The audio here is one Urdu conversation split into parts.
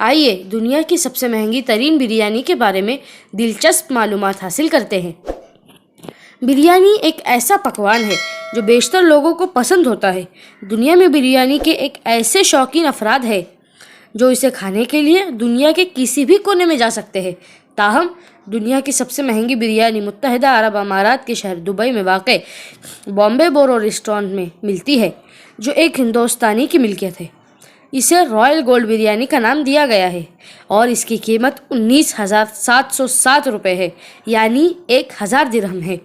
آئیے دنیا کی سب سے مہنگی ترین بریانی کے بارے میں دلچسپ معلومات حاصل کرتے ہیں۔ بریانی ایک ایسا پکوان ہے جو بیشتر لوگوں کو پسند ہوتا ہے۔ دنیا میں بریانی کے ایک ایسے شوقین افراد ہیں جو اسے کھانے کے لیے دنیا کے کسی بھی کونے میں جا سکتے ہیں۔ تاہم دنیا کی سب سے مہنگی بریانی متحدہ عرب امارات کے شہر دبئی میں واقع بامبے بورو ریسٹورانٹ میں ملتی ہے، جو ایک ہندوستانی کی ملکیت ہے۔ اسے رائل گولڈ بریانی کا نام دیا گیا ہے اور اس کی قیمت 19,707 روپے ہے، یعنی 1,000 درہم ہے۔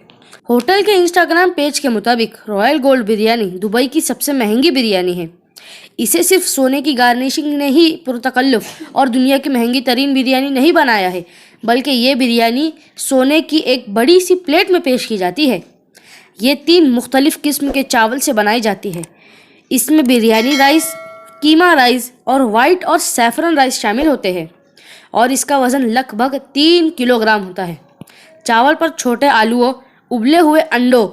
ہوٹل کے انسٹاگرام پیج کے مطابق رائل گولڈ بریانی دبئی کی سب سے مہنگی بریانی ہے۔ اسے صرف سونے کی گارنشنگ نے ہی پرتکلف اور دنیا کی مہنگی ترین بریانی نہیں بنایا ہے، بلکہ یہ بریانی سونے کی ایک بڑی سی پلیٹ میں پیش کی جاتی ہے۔ یہ 3 مختلف قسم کے چاول سے بنائی جاتی ہے۔ اس میں بریانی رائس، کیما رائس اور وائٹ اور سیفرن رائس شامل ہوتے ہیں، اور اس کا وزن لگ بھگ 3 کلو گرام ہوتا ہے۔ چاول پر چھوٹے آلوؤں، ابلے ہوئے انڈوں،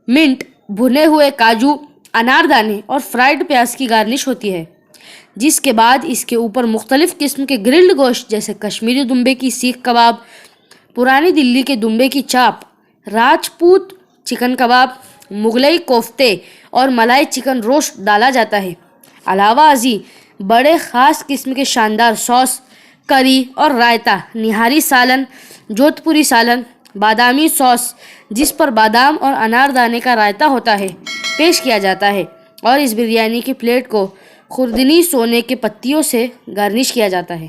منٹ، بھنے ہوئے کاجو، اناردانے اور فرائیڈ پیاز کی گارنش ہوتی ہے، جس کے بعد اس کے اوپر مختلف قسم کے گرلڈ گوشت جیسے کشمیری دمبے کی سیخ کباب، پرانی دلی کے دمبے کی چاپ، راجپوت چکن کباب، مغلئی کوفتے اور ملائی چکن روسٹ ڈالا جاتا ہے۔ علاوہ ازیں بڑے خاص قسم کے شاندار سوس، کری اور رائتا، نہاری سالن، جودھ پوری سالن، بادامی سوس جس پر بادام اور اناردانے کا رائتا ہوتا ہے، پیش کیا جاتا ہے، اور اس بریانی کی پلیٹ کو خوردنی سونے کے پتیوں سے گارنش کیا جاتا ہے۔